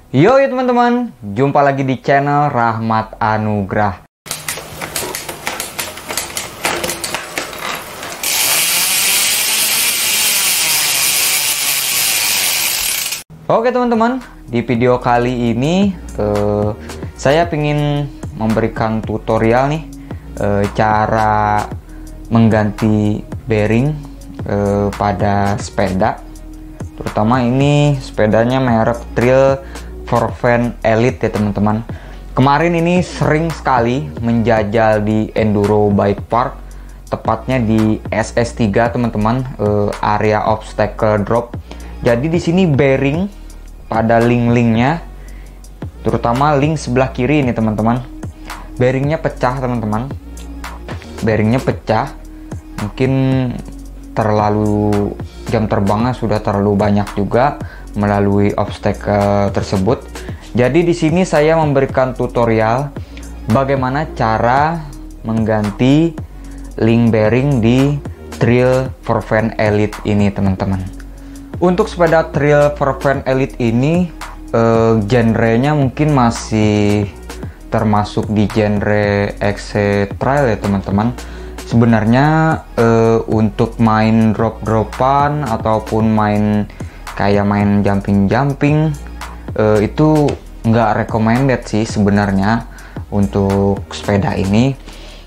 Yo ya teman-teman, jumpa lagi di channel Rahmat Anugrah. Oke teman-teman, di video kali ini saya ingin memberikan tutorial nih cara mengganti bearing pada sepeda. Terutama ini sepedanya merek Trail Forfan Elite ya teman-teman. Kemarin ini sering sekali menjajal di Enduro Bike Park, tepatnya di SS3 teman-teman, area obstacle drop. Jadi di sini bearing pada link-linknya, terutama link sebelah kiri ini teman-teman, bearingnya pecah teman-teman. Bearingnya pecah, mungkin terlalu jam terbangnya sudah terlalu banyak juga melalui obstacle tersebut. Jadi di sini saya memberikan tutorial bagaimana cara mengganti link bearing di Trail Forfan Elite ini teman-teman. Untuk sepeda Trail Forfan Elite ini genrenya mungkin masih termasuk di genre XC Trail ya teman-teman. Sebenarnya untuk main drop-dropan ataupun main jumping-jumping itu nggak recommended sih sebenarnya untuk sepeda ini.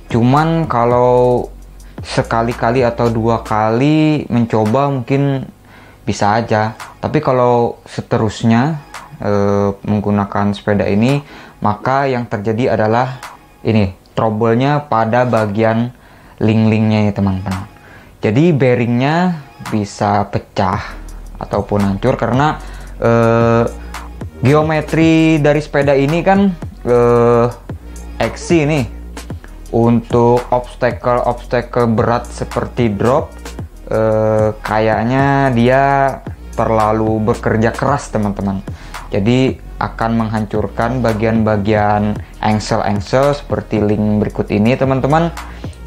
Cuman kalau sekali-kali atau dua kali mencoba mungkin bisa aja. Tapi kalau seterusnya menggunakan sepeda ini, maka yang terjadi adalah ini trouble-nya pada bagian link-linknya ya teman-teman. Jadi bearingnya bisa pecah ataupun hancur karena geometri dari sepeda ini kan XC nih. Untuk obstacle berat seperti drop, kayaknya dia terlalu bekerja keras teman-teman. Jadi akan menghancurkan bagian-bagian engsel-engsel seperti link berikut ini teman-teman.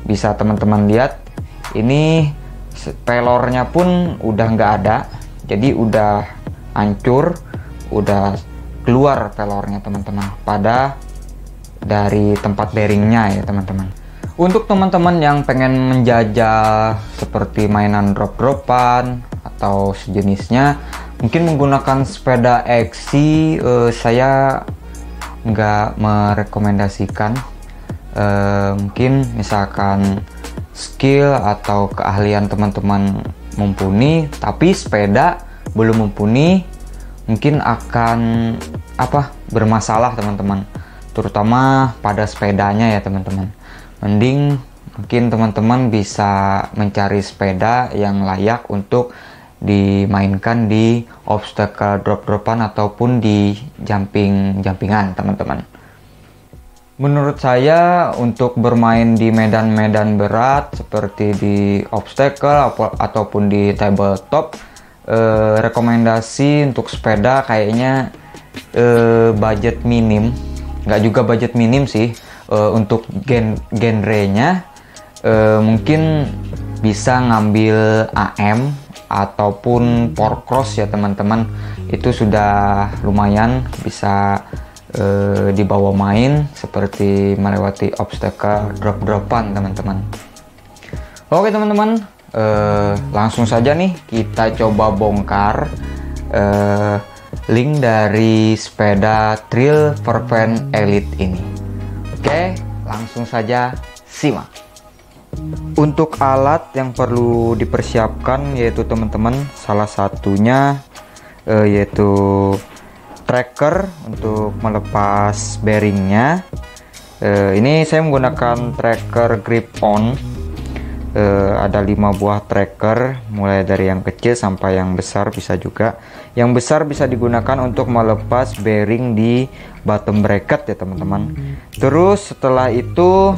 Bisa teman-teman lihat, ini pelornya pun udah nggak ada, jadi udah hancur, udah keluar pelornya teman-teman pada dari tempat bearingnya ya teman-teman. Untuk teman-teman yang pengen menjajal seperti mainan drop-dropan atau sejenisnya, mungkin menggunakan sepeda XC, saya nggak merekomendasikan. Mungkin misalkan skill atau keahlian teman-teman mumpuni, tapi sepeda belum mumpuni, mungkin akan bermasalah teman-teman, terutama pada sepedanya ya teman-teman. Mending mungkin teman-teman bisa mencari sepeda yang layak untuk dimainkan di obstacle drop-dropan ataupun di jumpingan teman-teman. Menurut saya untuk bermain di medan-medan berat seperti di obstacle ataupun di tabletop, rekomendasi untuk sepeda kayaknya budget minim, nggak juga budget minim sih. Untuk genrenya mungkin bisa ngambil AM ataupun Porcross ya teman-teman. Itu sudah lumayan bisa dibawa main seperti melewati obstacle drop-dropan teman-teman. Oke teman-teman, langsung saja nih kita coba bongkar link dari sepeda Trail Forfan Elite ini. Oke, langsung saja simak. Untuk alat yang perlu dipersiapkan yaitu teman-teman, salah satunya yaitu tracker untuk melepas bearingnya. Ini saya menggunakan tracker grip on. Ada 5 buah tracker, mulai dari yang kecil sampai yang besar bisa juga. Yang besar bisa digunakan untuk melepas bearing di bottom bracket ya teman-teman. Terus setelah itu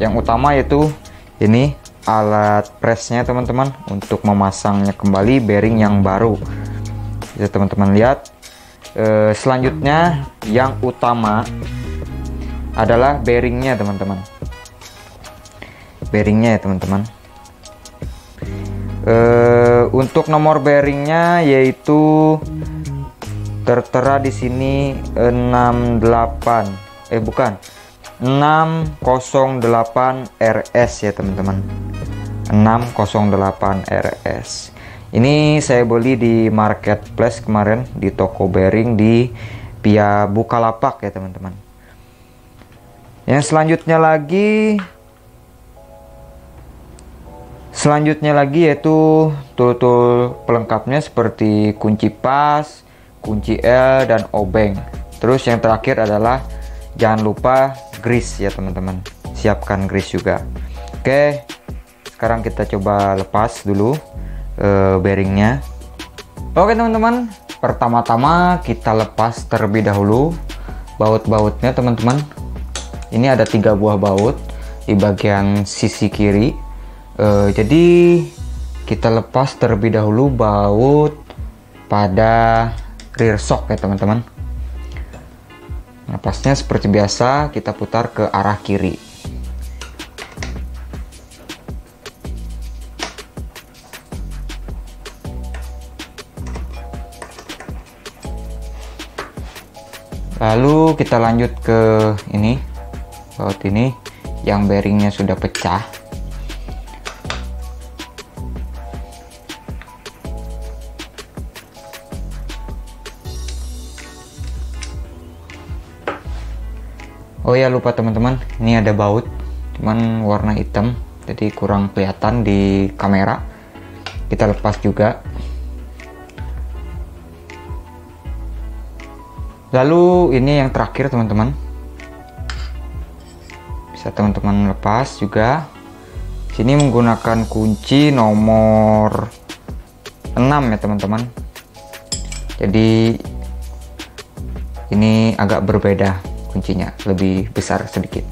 yang utama yaitu ini alat pressnya teman-teman, untuk memasangnya kembali bearing yang baru. Bisa teman-teman lihat. Selanjutnya yang utama adalah bearingnya teman-teman. Bearingnya ya teman-teman. Untuk nomor bearingnya yaitu tertera di sini 608 RS ya teman-teman. 608 RS. Ini saya beli di marketplace kemarin, di toko bearing di via Bukalapak ya teman-teman. Yang selanjutnya lagi yaitu tool-tool pelengkapnya seperti kunci pas, kunci L, dan obeng. Terus yang terakhir adalah jangan lupa grease ya teman-teman. Siapkan grease juga. Oke, sekarang kita coba lepas dulu bearingnya. Oke teman-teman, pertama-tama kita lepas terlebih dahulu baut-bautnya teman-teman. Ini ada 3 buah baut di bagian sisi kiri. Jadi kita lepas terlebih dahulu baut pada rear shock ya teman-teman. Lepasnya seperti biasa, kita putar ke arah kiri. Lalu kita lanjut ke ini, baut ini yang bearingnya sudah pecah. Oh ya, lupa teman-teman, ini ada baut, cuman warna hitam, jadi kurang kelihatan di kamera. Kita lepas juga. Lalu ini yang terakhir teman-teman, bisa teman-teman lepas juga. Sini menggunakan kunci nomor 6 ya teman-teman. Jadi ini agak berbeda, kuncinya lebih besar sedikit.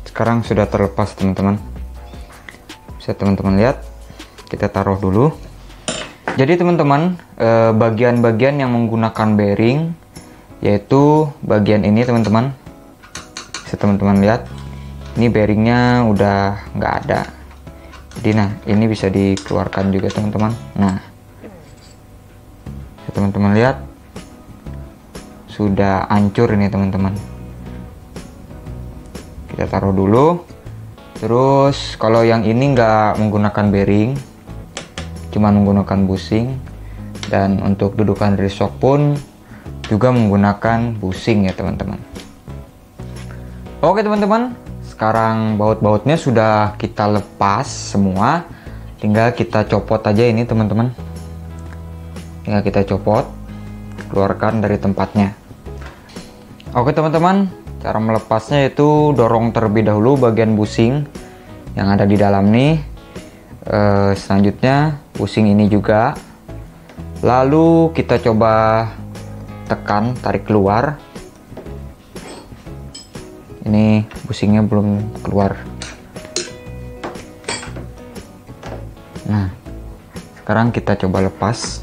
Sekarang sudah terlepas teman-teman, bisa teman-teman lihat. Kita taruh dulu. Jadi teman-teman, bagian-bagian yang menggunakan bearing yaitu bagian ini teman-teman. Bisa teman-teman lihat, ini bearingnya udah nggak ada. Jadi nah, ini bisa dikeluarkan juga teman-teman. Nah, teman-teman lihat, sudah hancur ini teman-teman. Kita taruh dulu. Terus kalau yang ini nggak menggunakan bearing, cuma menggunakan bushing, dan untuk dudukan rear shock pun juga menggunakan bushing ya teman-teman. Oke teman-teman, sekarang baut-bautnya sudah kita lepas semua, tinggal kita copot aja ini teman-teman. Tinggal kita copot, keluarkan dari tempatnya. Oke teman-teman, cara melepasnya itu dorong terlebih dahulu bagian bushing yang ada di dalam nih. Selanjutnya bushing ini juga. Lalu kita coba tekan, tarik keluar. Ini bushingnya belum keluar. Nah, sekarang kita coba lepas.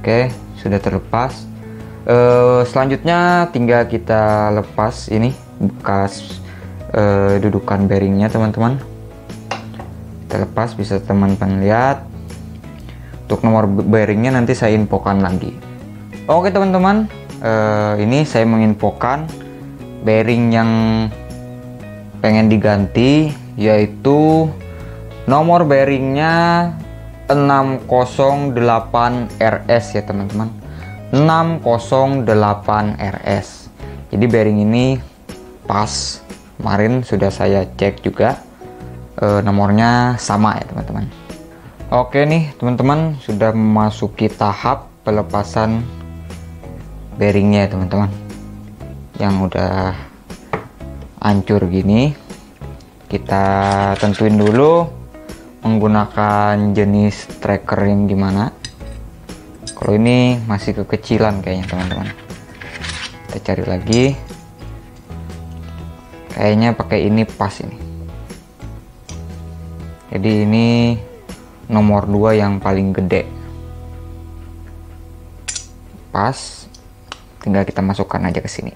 Oke, sudah terlepas. Selanjutnya tinggal kita lepas ini bekas dudukan bearingnya teman-teman. Kita lepas, bisa teman-teman lihat. Untuk nomor bearingnya nanti saya infokan lagi. Oke teman-teman, ini saya menginfokan bearing yang pengen diganti, yaitu nomor bearingnya 608 RS ya teman-teman. 608 RS. Jadi bearing ini pas, kemarin sudah saya cek juga, nomornya sama ya teman-teman. Oke nih teman-teman, sudah memasuki tahap pelepasan bearingnya ya teman-teman, yang udah hancur gini. Kita tentuin dulu menggunakan jenis tracker yang gimana. Kalau ini masih kekecilan kayaknya teman-teman, kita cari lagi. Kayaknya pakai ini pas ini. Jadi ini nomor 2 yang paling gede. Pas, tinggal kita masukkan aja ke sini.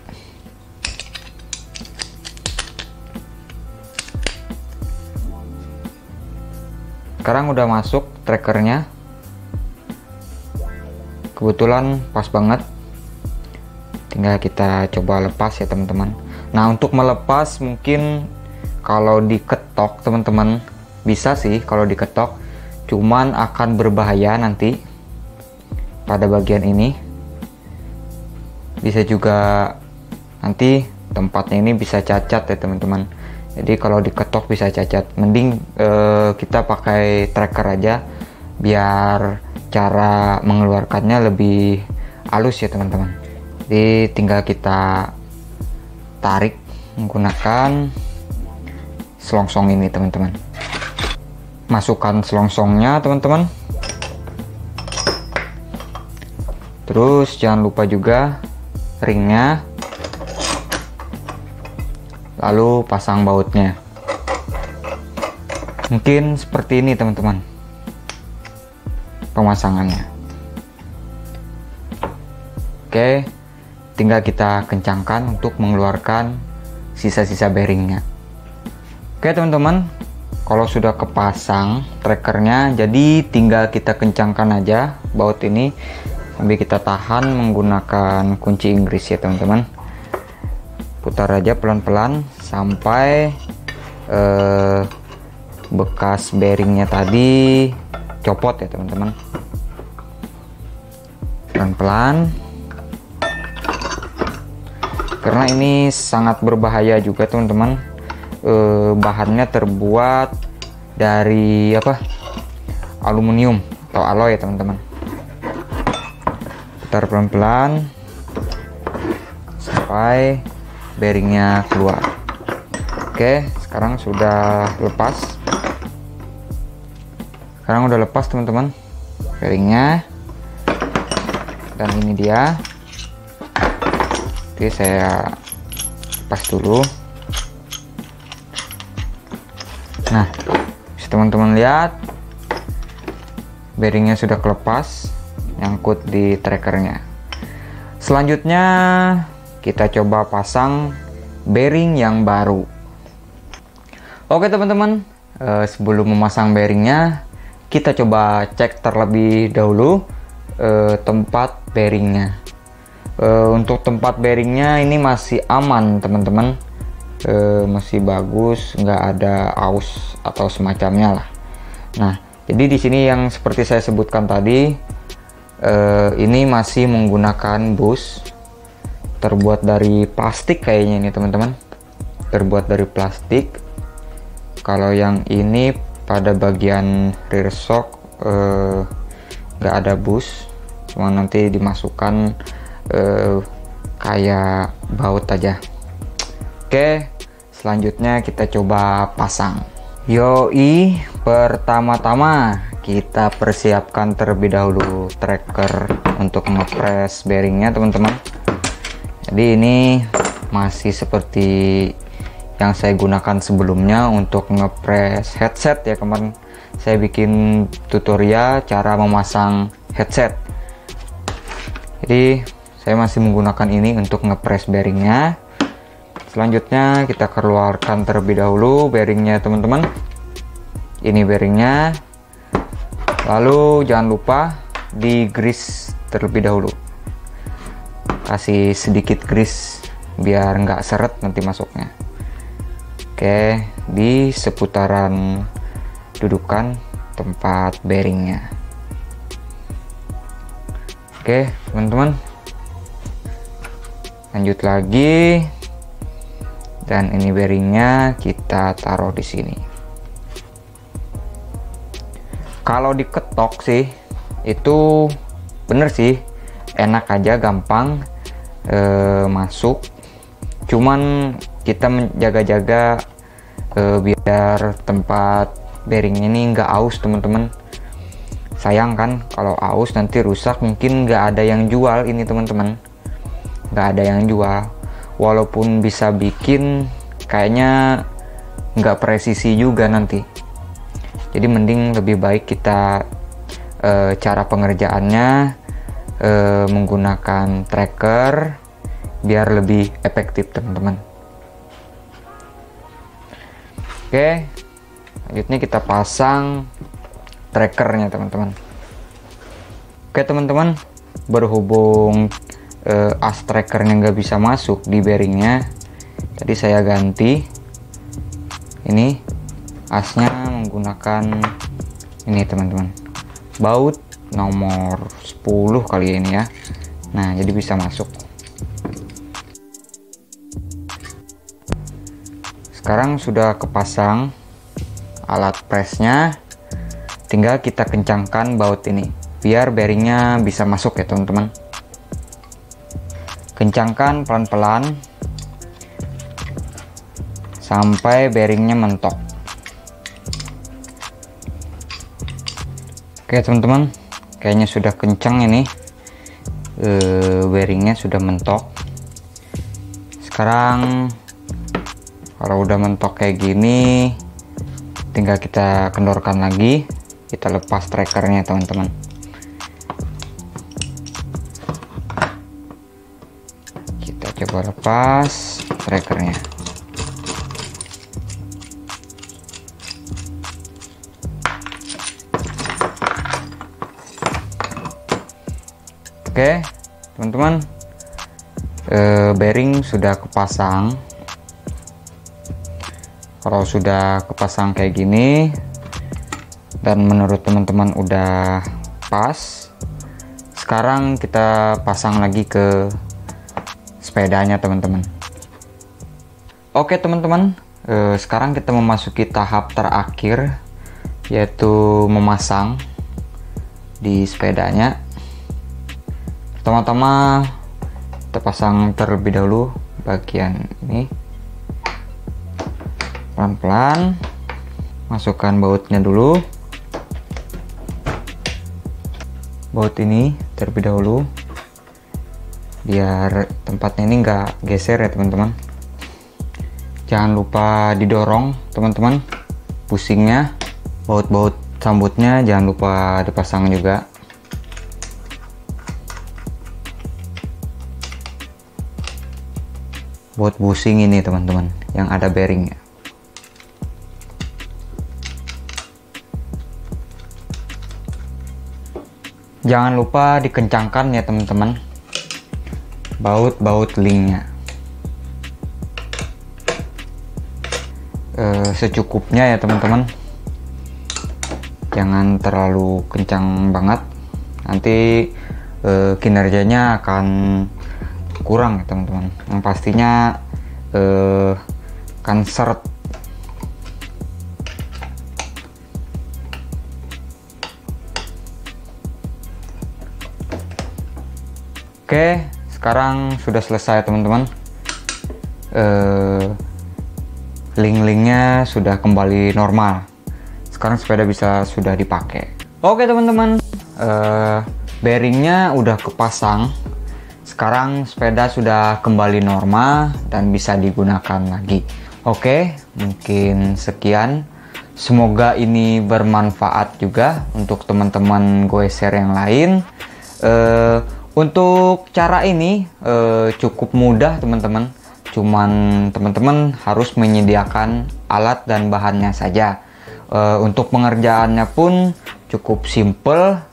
Sekarang udah masuk trackernya, kebetulan pas banget. Tinggal kita coba lepas ya teman-teman. Nah, untuk melepas mungkin kalau diketok teman-teman bisa sih kalau diketok, cuman akan berbahaya nanti pada bagian ini. Bisa juga nanti tempatnya ini bisa cacat ya teman-teman. Jadi kalau diketok bisa cacat. Mending kita pakai tracker aja biar cara mengeluarkannya lebih halus ya teman-teman. Jadi tinggal kita tarik menggunakan selongsong ini teman-teman. Masukkan selongsongnya teman-teman. Terus jangan lupa juga ringnya. Lalu pasang bautnya. Mungkin seperti ini teman-teman pemasangannya. Oke, tinggal kita kencangkan untuk mengeluarkan sisa-sisa bearingnya. Oke teman-teman, kalau sudah kepasang trackernya, jadi tinggal kita kencangkan aja baut ini sambil kita tahan menggunakan kunci Inggris ya teman-teman. Putar aja pelan-pelan sampai bekas bearingnya tadi copot ya teman-teman. Pelan-pelan, karena ini sangat berbahaya juga teman-teman. Bahannya terbuat dari aluminium atau alloy ya teman-teman. Putar pelan-pelan sampai bearingnya keluar. Oke, sekarang sudah lepas. Sekarang udah lepas teman-teman bearingnya, dan ini dia. Oke, saya lepas dulu. Nah, bisa teman-teman lihat bearingnya sudah kelepas, nyangkut di trackernya. Selanjutnya kita coba pasang bearing yang baru. Oke teman-teman, sebelum memasang bearingnya, kita coba cek terlebih dahulu tempat bearingnya. Untuk tempat bearingnya ini masih aman teman-teman, masih bagus, nggak ada aus atau semacamnya lah. Nah, jadi di sini yang seperti saya sebutkan tadi, ini masih menggunakan bus terbuat dari plastik kayaknya ini teman-teman, terbuat dari plastik. Kalau yang ini pada bagian rear shock nggak ada bus, cuma nanti dimasukkan kayak baut aja. Oke, selanjutnya kita coba pasang. Yoi, pertama-tama kita persiapkan terlebih dahulu tracker untuk ngepres bearingnya teman-teman. Jadi ini masih seperti yang saya gunakan sebelumnya untuk ngepres headset ya. Kemarin saya bikin tutorial cara memasang headset. Jadi saya masih menggunakan ini untuk ngepres bearingnya. Selanjutnya kita keluarkan terlebih dahulu bearingnya teman-teman. Ini bearingnya. Lalu jangan lupa di grease terlebih dahulu. Kasih sedikit grease biar nggak seret nanti masuknya. Oke, di seputaran dudukan tempat bearingnya. Oke teman-teman, lanjut lagi, dan ini bearingnya kita taruh di sini. Kalau diketok sih itu bener sih, enak aja, gampang masuk. Cuman kita menjaga-jaga biar tempat bearing ini nggak aus teman-teman. Sayang kan kalau aus nanti rusak, mungkin nggak ada yang jual ini teman-teman, nggak ada yang jual. Walaupun bisa bikin, kayaknya nggak presisi juga nanti. Jadi mending lebih baik kita cara pengerjaannya menggunakan tracker biar lebih efektif teman-teman. Oke, selanjutnya kita pasang trackernya teman-teman. Oke teman-teman, berhubung as trackernya nggak bisa masuk di bearingnya, tadi saya ganti ini asnya menggunakan ini teman-teman, baut nomor 10 kali ini ya. Nah jadi bisa masuk. Sekarang sudah kepasang alat presnya, tinggal kita kencangkan baut ini biar bearingnya bisa masuk ya teman-teman. Kencangkan pelan-pelan sampai bearingnya mentok. Oke teman-teman, kayaknya sudah kencang ini, bearingnya sudah mentok. Sekarang kalau udah mentok kayak gini, tinggal kita kendorkan lagi, kita lepas trackernya teman-teman. Kita coba lepas trackernya. Oke teman-teman, bearing sudah kepasang. Kalau sudah kepasang kayak gini dan menurut teman-teman udah pas, sekarang kita pasang lagi ke sepedanya teman-teman. Oke teman-teman, sekarang kita memasuki tahap terakhir, yaitu memasang di sepedanya. Pertama-tama kita pasang terlebih dahulu bagian ini, pelan-pelan masukkan bautnya dulu, baut ini terlebih dahulu biar tempatnya ini nggak geser ya teman-teman. Jangan lupa didorong teman-teman pusingnya, baut-baut sambutnya jangan lupa dipasang juga. Buat busing ini teman-teman yang ada bearingnya. Jangan lupa dikencangkan ya teman-teman baut-baut linknya. Secukupnya ya teman-teman, jangan terlalu kencang banget, nanti kinerjanya akan kurang ya teman-teman. Yang pastinya akan seret. Oke, sekarang sudah selesai teman-teman. Link-linknya sudah kembali normal. Sekarang sepeda sudah dipakai. Oke teman-teman, bearingnya udah kepasang. Sekarang sepeda sudah kembali normal dan bisa digunakan lagi. Oke, mungkin sekian. Semoga ini bermanfaat juga untuk teman-teman goeser yang lain. Untuk cara ini cukup mudah teman-teman. Cuman teman-teman harus menyediakan alat dan bahannya saja. Untuk pengerjaannya pun cukup simple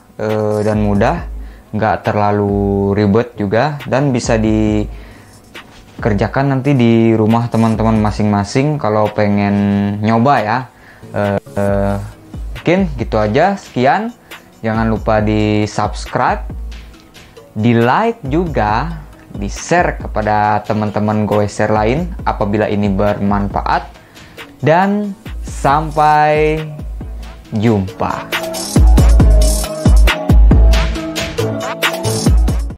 dan mudah, nggak terlalu ribet juga, dan bisa dikerjakan nanti di rumah teman-teman masing-masing kalau pengen nyoba ya. Mungkin gitu aja, sekian. Jangan lupa di subscribe, di like juga, di share kepada teman-teman goeser lain apabila ini bermanfaat, dan sampai jumpa.